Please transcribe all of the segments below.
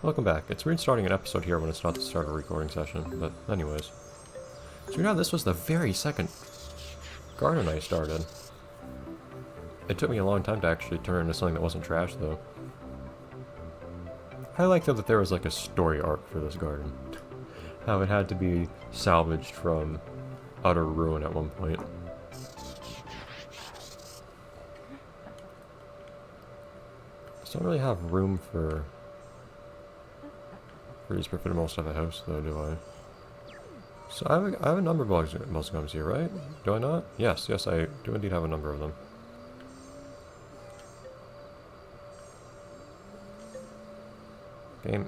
Welcome back. It's weird starting an episode here when it's not the start of a recording session, but anyways. So you know, this was the very second garden I started. It took me a long time to actually turn into something that wasn't trash, though. I like though that there was like a story arc for this garden. How it had to be salvaged from utter ruin at one point. I don't really have room for these profitable stuff at house, though, do I? So I have a number of muscogums here, right? Do I not? Yes, I do indeed have a number of them. Game.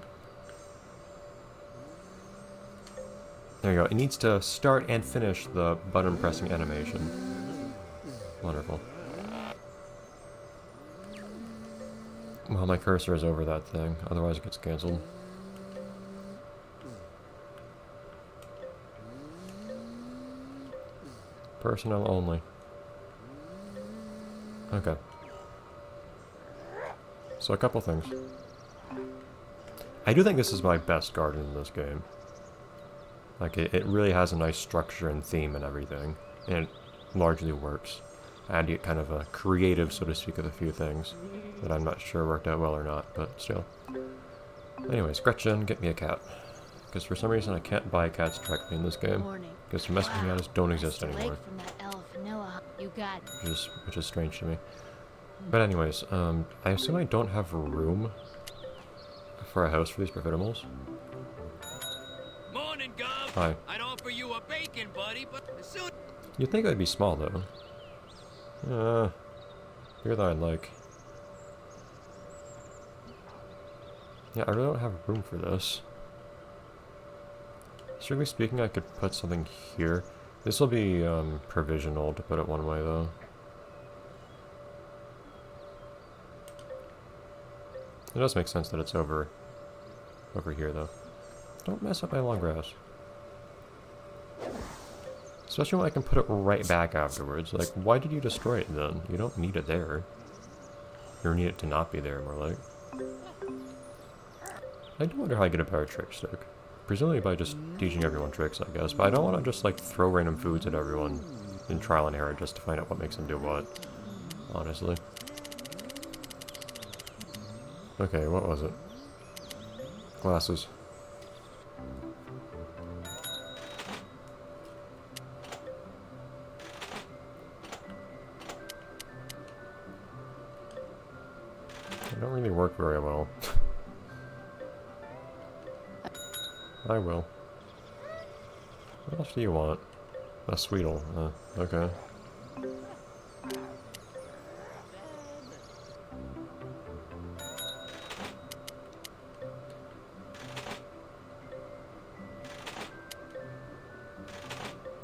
There you go. It needs to start and finish the button pressing animation. Wonderful. Well, my cursor is over that thing, otherwise it gets cancelled. Personnel only. Okay. So a couple things. I do think this is my best garden in this game. Like, it really has a nice structure and theme and everything. And it largely works. I had to get kind of a creative, so to speak, of a few things that I'm not sure worked out well or not, but still. Anyways, Gretchen, get me a cat. Because for some reason I can't buy cats directly in this game. Because domestic piñatas don't exist anymore. Which is strange to me. But anyways, I assume I don't have room for a house for these perfidomals. Morning, Gov. Hi. I'd offer you a bacon, buddy, but as soon... You'd think I'd be small, though. Bigger than I'd like. Yeah, I really don't have room for this. Strictly speaking, I could put something here. This will be provisional, to put it one way, though. It does make sense that it's over here, though. Don't mess up my long grass. Especially when I can put it right back afterwards. Like, why did you destroy it then? You don't need it there. You need it to not be there, more like. I do wonder how I get a better trick stick. Presumably by just teaching everyone tricks, I guess. But I don't want to just, like, throw random foods at everyone in trial and error just to find out what makes them do what. Honestly. Okay, what was it? Glasses. They don't really work very well. I will. What else do you want? A sweetle. Okay.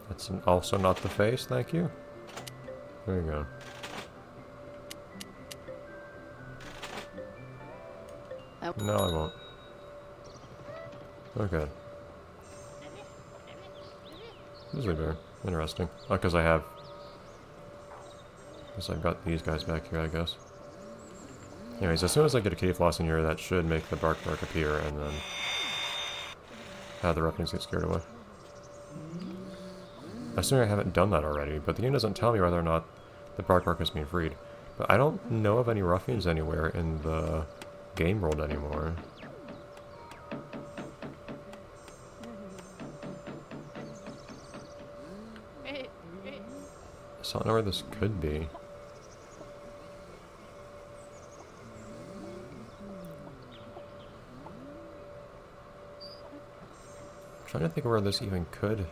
That's also not the face, thank you. There you go. No, I won't. Okay. Grizzly bear. Interesting. Oh, because I've got these guys back here, I guess. Anyways, as soon as I get a cave floss in here, that should make the bark appear, and then have the ruffians get scared away. I assume I haven't done that already, but the game doesn't tell me whether or not the bark is being freed. But I don't know of any ruffians anywhere in the game world anymore. So I don't know where this could be. I'm trying to think of where this even could.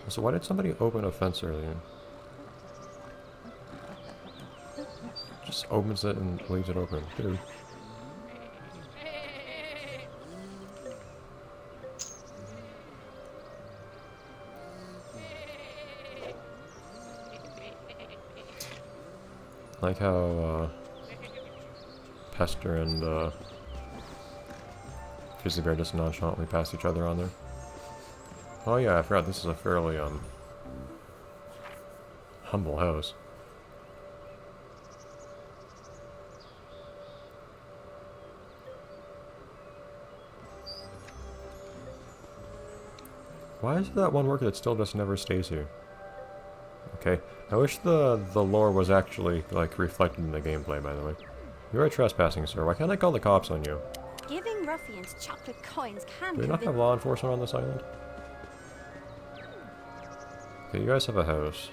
So why did somebody open a fence earlier? Just opens it and leaves it open. Dude. Like how Pester and Grizzly Bear just nonchalantly pass each other on there. Oh yeah, I forgot this is a fairly humble house. Why is that one worker that still just never stays here? Okay, I wish the lore was actually, like, reflected in the gameplay, by the way. You are trespassing, sir. Why can't I call the cops on you? Giving ruffians chocolate coins can Do we not have law enforcement on this island? Okay, you guys have a house.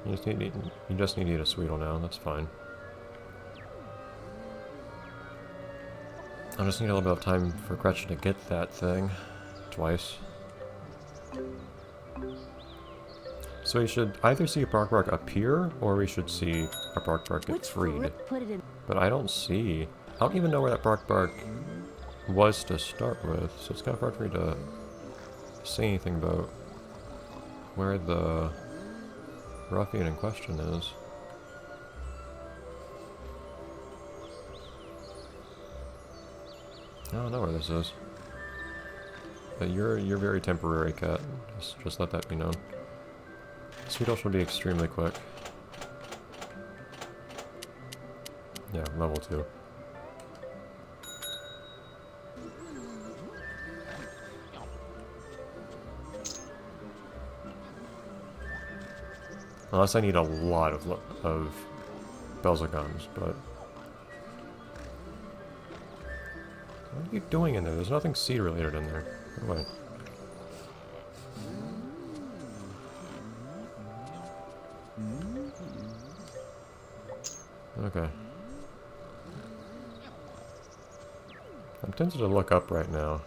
You just need to eat a sweetle now, that's fine. I just need a little bit of time for Gretchen to get that thing. Twice. So we should either see a Bark appear, or we should see a Bark get freed. But I don't see... I don't even know where that Bark was to start with, so it's kind of hard for me to say anything about where the ruffian in question is. I don't know where this is. But you're very temporary, cat. Just let that be known. Sweetle should be extremely quick. Yeah, level 2. Unless I need a lot of bells and guns, but... What are you doing in there? There's nothing seed related in there. Go away. Okay. I'm tempted to look up right now.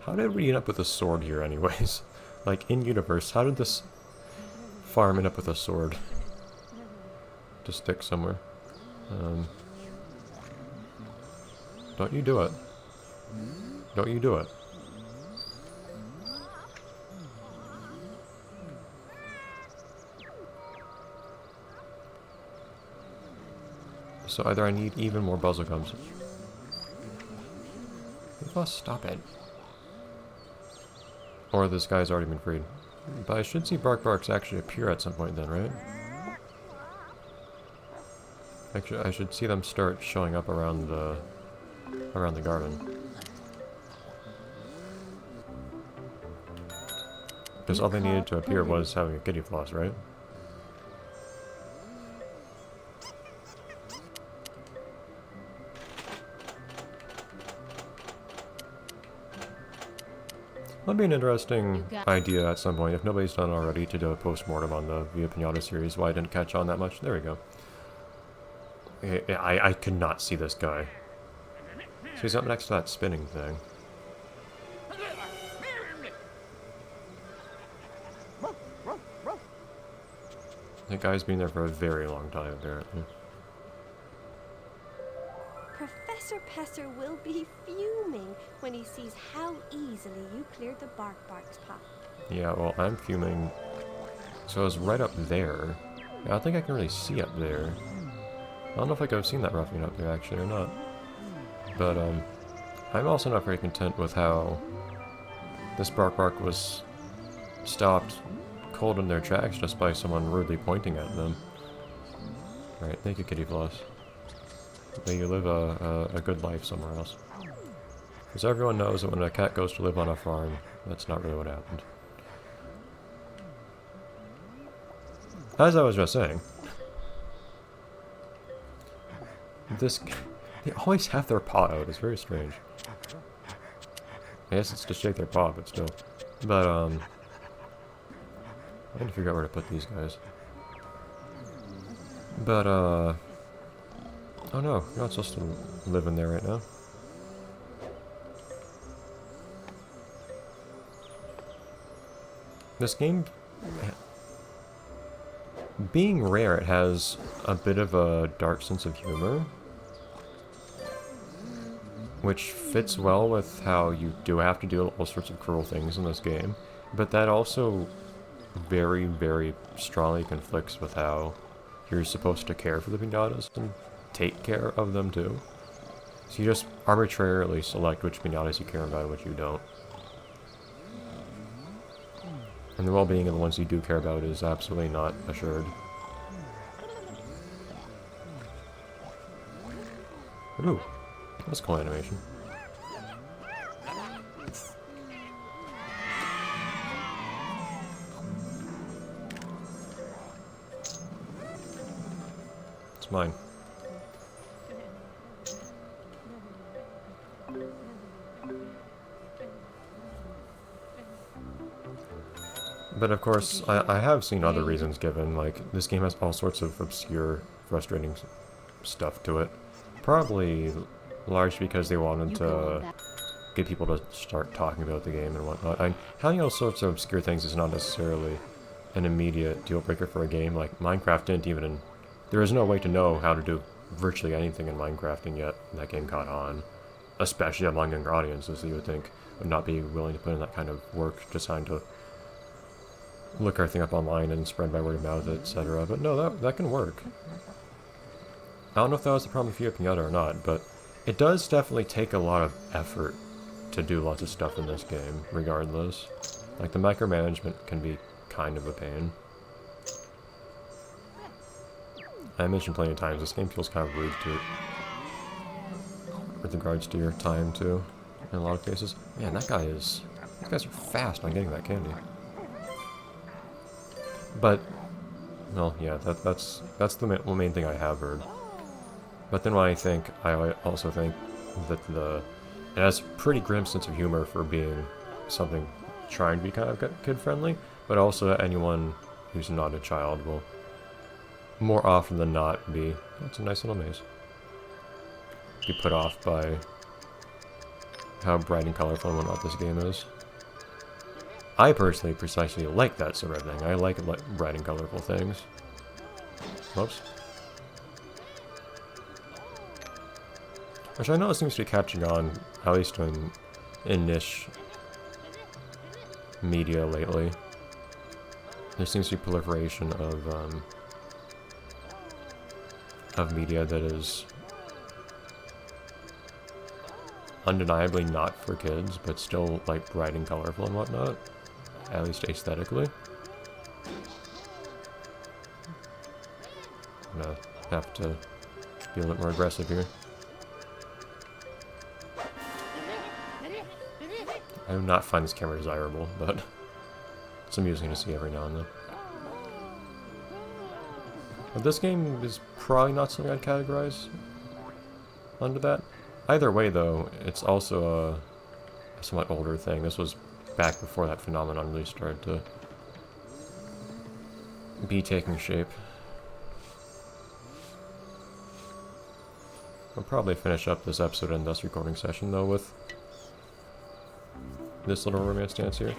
How did we end up with a sword here anyways? Like, in universe, how did this farm end up with a sword? To stick somewhere. Don't you do it. Don't you do it. So either I need even more puzzle gums. Stop it. Or this guy's already been freed. But I should see Barks actually appear at some point then, right? Actually, I should see them start showing up around the garden. Because all they needed to appear was having a kitty floss, right? That'd be an interesting idea at some point, if nobody's done already, to do a post-mortem on the Viva Piñata series. Why I didn't catch on that much. There we go. I could not see this guy. So he's up next to that spinning thing. That guy's been there for a very long time, apparently. Professor Pesser will be fuming when he sees how easily you cleared the Bark's path. Yeah, well, I'm fuming. So I was right up there. I don't think I can really see up there. I don't know if I could have seen that ruffian up there, actually, or not. But, I'm also not very content with how this Bark was stopped cold in their tracks just by someone rudely pointing at them. Alright, thank you, Kitty Floss. May you live a good life somewhere else. Because everyone knows that when a cat goes to live on a farm, that's not really what happened. As I was just saying, they always have their paw out. It's very strange. I guess it's to shake their paw, but still. But, I need to figure out where to put these guys. But, oh no, you're not supposed to live in there right now. This game, being rare, it has a bit of a dark sense of humor, which fits well with how you do have to do all sorts of cruel things in this game, but that also very, very strongly conflicts with how you're supposed to care for the piñatas and take care of them too. So you just arbitrarily select which piñatas you care about and which you don't. And the well-being of the ones you do care about is absolutely not assured. Ooh, that's cool animation. It's mine. But of course, I have seen other reasons given, like, this game has all sorts of obscure, frustrating stuff to it. Probably largely because they wanted to get people to start talking about the game and whatnot. Having all sorts of obscure things is not necessarily an immediate deal breaker for a game. Like, Minecraft didn't even... There is no way to know how to do virtually anything in Minecraft, and yet that game caught on. Especially among younger audiences, you would think would not be willing to put in that kind of work just trying to look everything up online and spread by word of mouth, etc. But no, that can work. I don't know if that was the problem with Viva Piñata or not, but it does definitely take a lot of effort to do lots of stuff in this game, regardless. Like, the micromanagement can be kind of a pain. I mentioned plenty of times, this game feels kind of rude to with regards to your time, too, in a lot of cases. Man, these guys are fast on getting that candy. But, well, yeah, that's the main thing I have heard. But then I also think that it has a pretty grim sense of humor for being something trying to be kind of kid-friendly, but also anyone who's not a child will more often than not be, oh, it's a nice little maze, be put off by how bright and colorful and whatnot this game is. I personally precisely like that sort of thing. I like bright and colorful things. Whoops. Which I know seems to be catching on, at least in niche media lately. There seems to be proliferation of media that is undeniably not for kids, but still like bright and colorful and whatnot, at least aesthetically. I'm gonna have to be a little more aggressive here. I do not find this camera desirable, but it's amusing to see every now and then. But this game is probably not something I'd categorize under that. Either way, though, it's also a somewhat older thing. This was back before that phenomenon really started to be taking shape. I'll probably finish up this episode and this recording session, though, with this little romance dance here.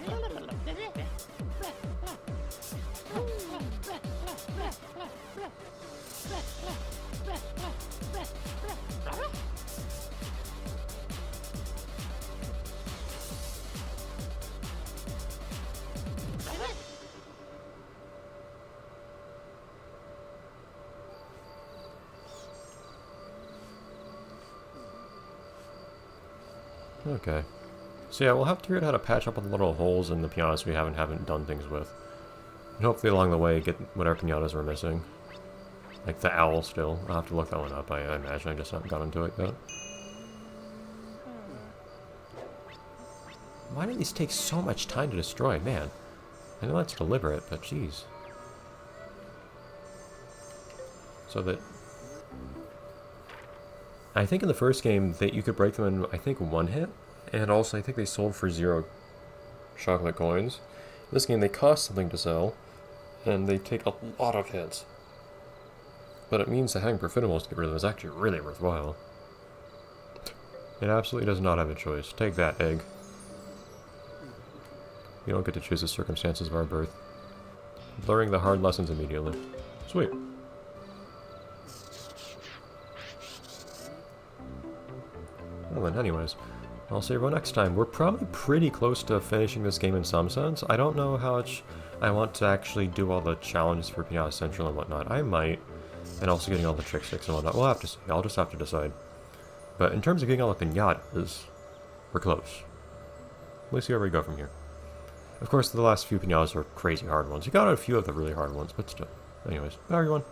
Okay. So yeah, we'll have to figure out how to patch up all the little holes in the pianos we haven't done things with. And hopefully along the way get whatever pianos we're missing. Like the owl still. I'll have to look that one up, I imagine. I just haven't got into it yet. Why do these take so much time to destroy? Man. I know that's deliberate, but jeez. So that... I think in the first game that you could break them in, I think, one hit. And also, I think they sold for 0 chocolate coins. In this game, they cost something to sell, and they take a lot of hits. But it means that having Perfidibles to get rid of them is actually really worthwhile. It absolutely does not have a choice. Take that, egg. You don't get to choose the circumstances of our birth. Blurring the hard lessons immediately. Sweet. Well then, anyways. I'll see everyone next time. We're probably pretty close to finishing this game in some sense. I don't know how much I want to actually do all the challenges for Piñata Central and whatnot. I might. And also getting all the trick sticks and whatnot. We'll have to see. I'll just have to decide. But in terms of getting all the piñatas, we're close. We'll see where we go from here. Of course, the last few piñatas were crazy hard ones. You got a few of the really hard ones, but still. Anyways, bye everyone.